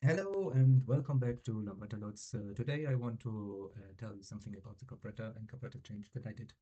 Hello and welcome back to Lambretta-Lutz. Today I want to tell you something about the carburetor and carburetor change that I did.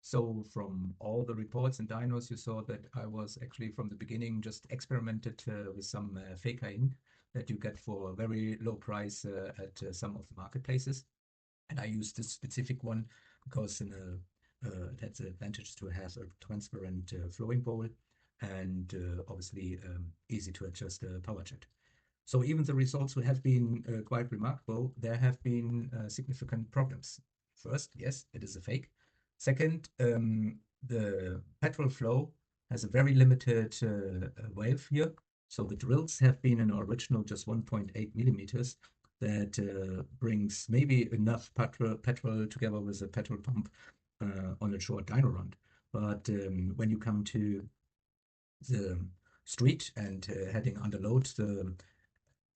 So from all the reports and dynos, you saw that I was actually from the beginning just experimented with some Fake Keihin that you get for a very low price at some of the marketplaces. And I used this specific one because it had the advantage to have a transparent flowing bowl and obviously easy to adjust the power jet. So even the results have been quite remarkable. There have been significant problems. First, yes, it is a fake. Second, the petrol flow has a very limited valve here. So the drills have been in original just 1.8 millimeters. That brings maybe enough petrol together with a petrol pump on a short dyno run. But when you come to the street and heading under load, the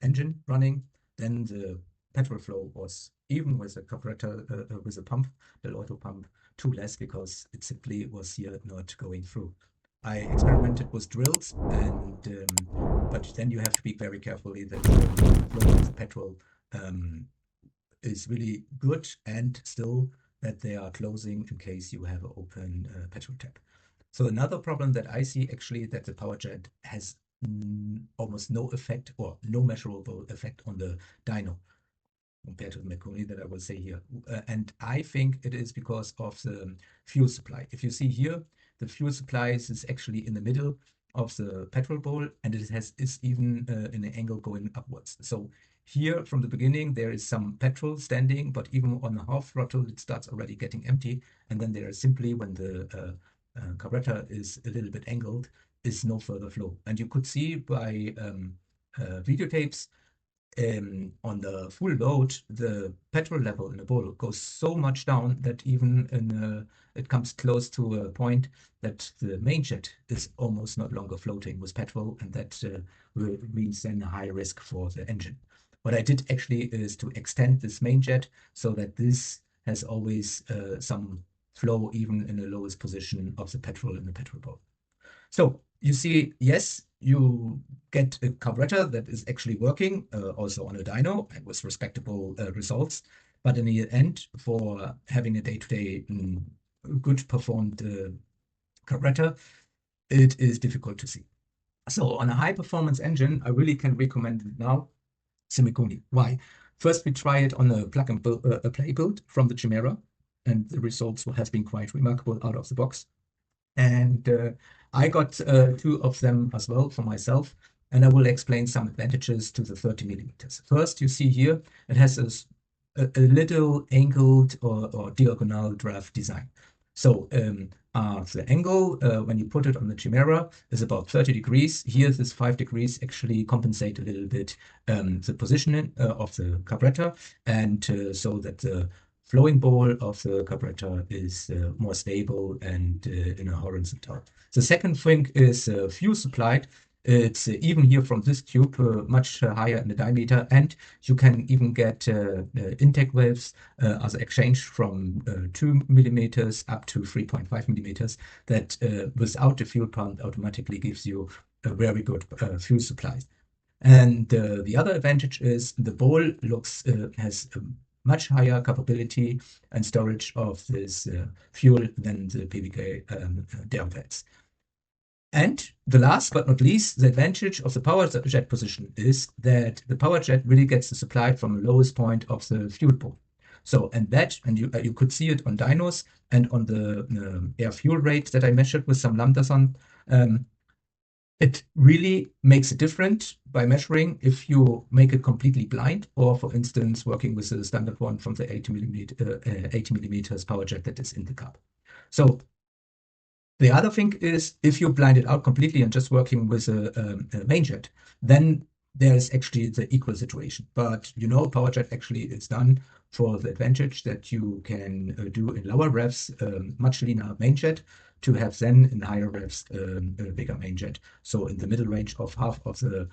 engine running, then the petrol flow was, even with a carburetor, with a pump, the auto pump, too less because it simply was here not going through. I experimented with drills, but then you have to be very carefully that the flow of the petrol is really good and still that they are closing in case you have an open petrol tap. So another problem that I see actually that the power jet has almost no effect or no measurable effect on the dyno compared to the Mikuni that I will say here. And I think it is because of the fuel supply. If you see here, the fuel supply is actually in the middle of the petrol bowl and it is even in an angle going upwards. So here from the beginning, there is some petrol standing, but even on the half throttle, it starts already getting empty. And then there is simply when the carburetor is a little bit angled, is no further flow. And you could see by videotapes on the full load, the petrol level in the bowl goes so much down that even it comes close to a point that the main jet is almost not longer floating with petrol, and that means then a high risk for the engine. What I did actually is to extend this main jet so that this has always some flow even in the lowest position of the petrol in the petrol bowl. So you see, yes, you get a carburetor that is actually working also on a dyno and with respectable results. But in the end, for having a day-to-day good performed carburetor, it is difficult to see. So on a high performance engine, I really can recommend it now, Mikuni. Why? First, we try it on a plug and play build from the Chimera, and the results have been quite remarkable out of the box. And I got two of them as well for myself, and I will explain some advantages to the 30 millimeters. First, you see here, it has a little angled or diagonal draft design. So the angle, when you put it on the Chimera, is about 30 degrees. Here, this 5 degrees actually compensate a little bit the positioning of the carburetor, and so that the flowing bowl of the carburetor is more stable and in a horizontal. The second thing is fuel supply. It's even here from this tube much higher in the diameter, and you can even get intake valves as exchange from 2 millimeters up to 3.5 millimeters that without the fuel pump automatically gives you a very good fuel supply. And the other advantage is the bowl has much higher capability and storage of this fuel than the PWK derivatives. And the last but not least, the advantage of the power jet position is that the power jet really gets the supply from the lowest point of the fuel bowl. So, and you could see it on dynos and on the air fuel rate that I measured with some lambdas on. It really makes a difference by measuring if you make it completely blind, or for instance, working with the standard one from the 80 millimeters power jet that is in the car. So the other thing is, if you blind it out completely and just working with a main jet, then there's actually the equal situation. But you know, power jet actually is done for the advantage that you can do in lower revs, much leaner main jet, to have then in higher revs a bigger main jet. So in the middle range of half of the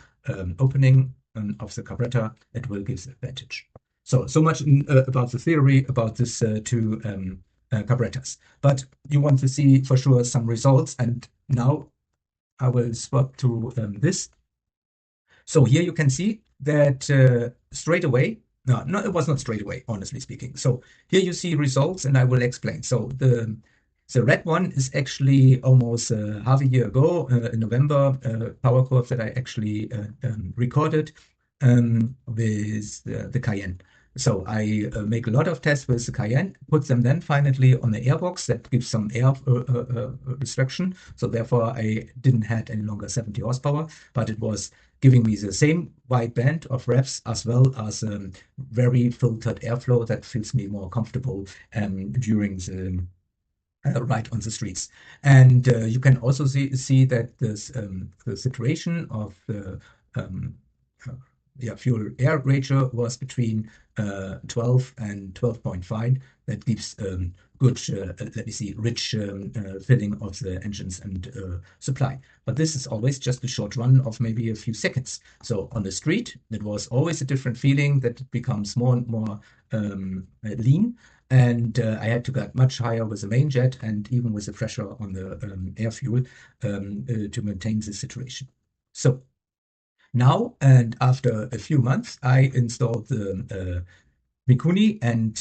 opening of the carburetor, it will give the advantage. So much about the theory about this two carburetors. But you want to see for sure some results, and now I will swap to this. So here you can see that straight away, no, it was not straight away, honestly speaking. So here you see results, and I will explain. So the red one is actually almost half a year ago, in November, power curve that I actually recorded with the Cayenne. So I make a lot of tests with the Cayenne, put them then finally on the airbox that gives some air restriction. So therefore I didn't had any longer 70 horsepower, but it was giving me the same wide band of revs as well as very filtered airflow that feels me more comfortable during the ride on the streets. And you can also see that this the situation of the fuel air ratio was between 12 and 12.5. That gives good, let me see, rich filling of the engines and supply. But this is always just a short run of maybe a few seconds. So on the street, it was always a different feeling that it becomes more and more lean. And I had to get much higher with the main jet and even with the pressure on the air fuel to maintain this situation. So now, and after a few months, I installed the Mikuni, and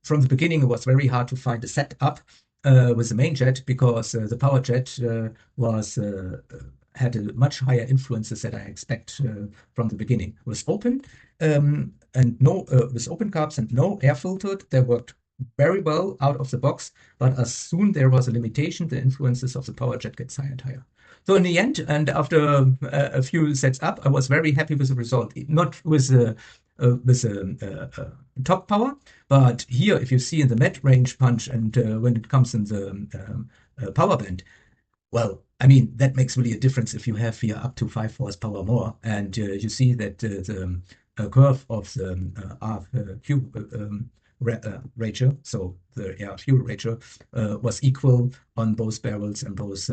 from the beginning, it was very hard to find a setup with the main jet because the power jet was had a much higher influences that I expect from the beginning. It was open and no with open carbs and no air filtered. They worked very well out of the box, but as soon there was a limitation, the influences of the power jet gets higher and higher. So in the end, and after a few sets up, I was very happy with the result. Not with top power, but here, if you see in the mid-range punch and when it comes in the power band, well, I mean, that makes really a difference if you have here up to 5 horsepower more. And you see that the curve of the RFQ ratio, so the air fuel ratio, was equal on both barrels and both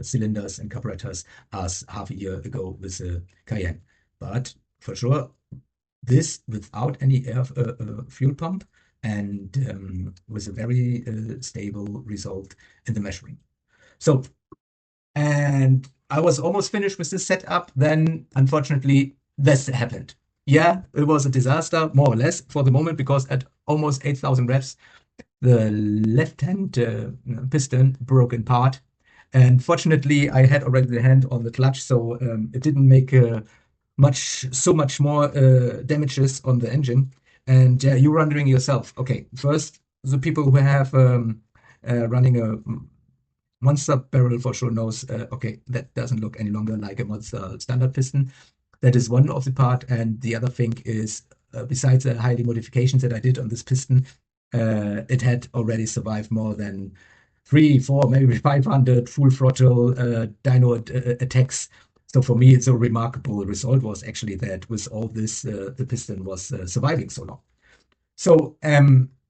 cylinders and carburetors as half a year ago with the Cayenne. But for sure, this without any air fuel pump and with a very stable result in the measuring. So, and I was almost finished with this setup. Then, unfortunately, this happened. Yeah, it was a disaster, more or less, for the moment, because at almost 8,000 revs, the left-hand piston broke in part. And fortunately, I had already the hand on the clutch, so it didn't make so much more damages on the engine. And you're wondering yourself, okay, first, the people who have running a monster barrel for sure knows, okay, that doesn't look any longer like a monster standard piston. That is one of the part. And the other thing is, besides the highly modifications that I did on this piston, it had already survived more than 3, 4, maybe 500 full throttle dyno attacks. So for me, it's a remarkable result was actually that with all this, the piston was surviving so long. So,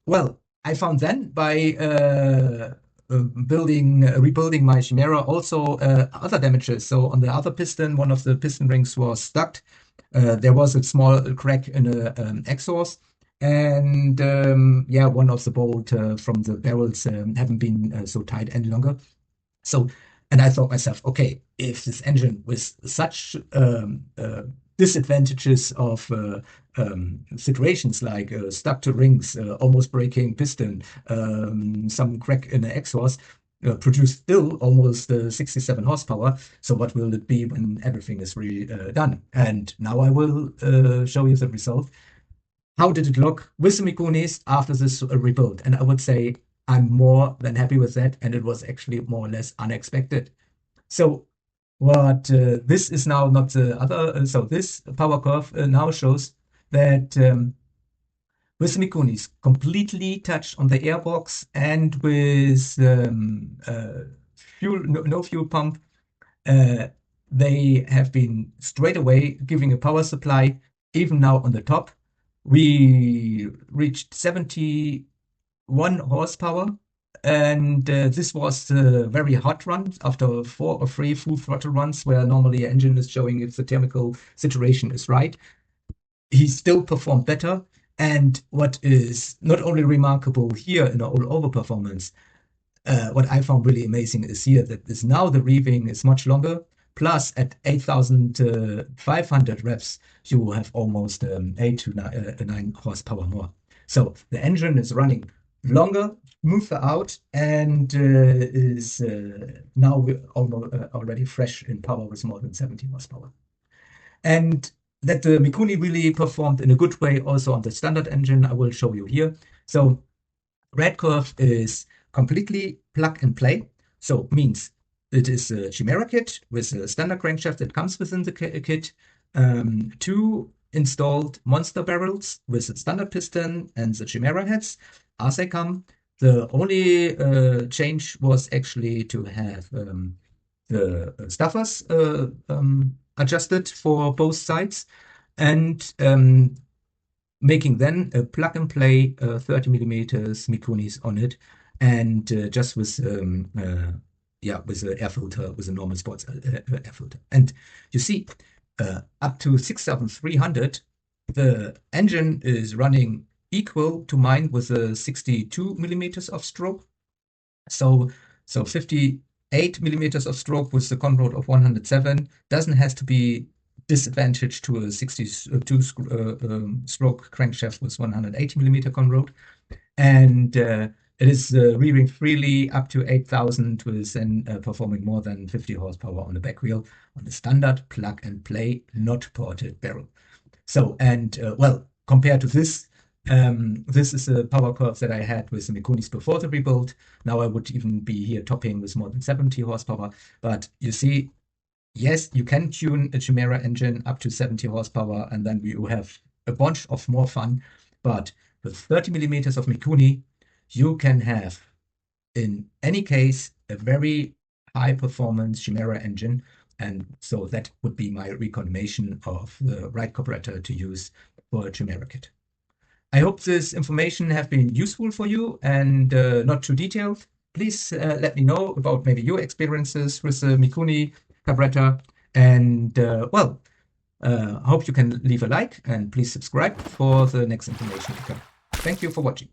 well, I found then by rebuilding my Chimera also other damages. So on the other piston, one of the piston rings was stuck. There was a small crack in the exhaust. And yeah, one of the bolt from the barrels haven't been so tight any longer. So, and I thought myself, okay, if this engine with such disadvantages of situations like stuck to rings, almost breaking piston, some crack in the exhaust, produce still almost 67 horsepower. So what will it be when everything is really done? And now I will show you the result. How did it look with the Mikunis after this rebuild? And I would say I'm more than happy with that, and it was actually more or less unexpected. So what this is now not the other, so this power curve now shows that with the Mikunis completely touched on the airbox and with no fuel pump, they have been straight away giving a power supply. Even now on the top, we reached 71 horsepower, and this was a very hot run after 4 or 3 full throttle runs where normally an engine is showing if the thermal situation is right. He still performed better, and what is not only remarkable here in the all-over performance, what I found really amazing is here that is now the reeving is much longer. plus at 8,500 reps, you have almost 8 to 9 horsepower more. So the engine is running longer, smoother out, and is now already fresh in power with more than 70 horsepower. And that the Mikuni really performed in a good way also on the standard engine, I will show you here. So red curve is completely plug and play. So means it is a Chimera kit with a standard crankshaft that comes within the kit, 2 installed monster barrels with a standard piston and the Chimera heads as they come. The only change was actually to have the stuffers adjusted for both sides, and making then a plug and play 30 millimeters Mikunis on it, and just with with an air filter, with a normal sports air filter. And you see, up to 6,300, the engine is running equal to mine with a 62 millimeters of stroke. So 58 millimeters of stroke with the conroad of 107 doesn't have to be disadvantage to a 62 stroke crankshaft with 180 millimeter conroad. And it is rearing freely up to 8,000 with then performing more than 50 horsepower on the back wheel on the standard plug and play, not ported barrel. So, and well, compared to this, this is a power curve that I had with the Mikunis before the rebuild. Now I would even be here topping with more than 70 horsepower. But you see, yes, you can tune a Chimera engine up to 70 horsepower, and then you have a bunch of more fun. But with 30 millimeters of Mikuni, you can have, in any case, a very high performance Chimera engine. And so that would be my recommendation of the right carburetor to use for a Chimera kit. I hope this information have been useful for you and not too detailed. Please let me know about maybe your experiences with the Mikuni carburetor. And well, I hope you can leave a like and please subscribe for the next information to come. Thank you for watching.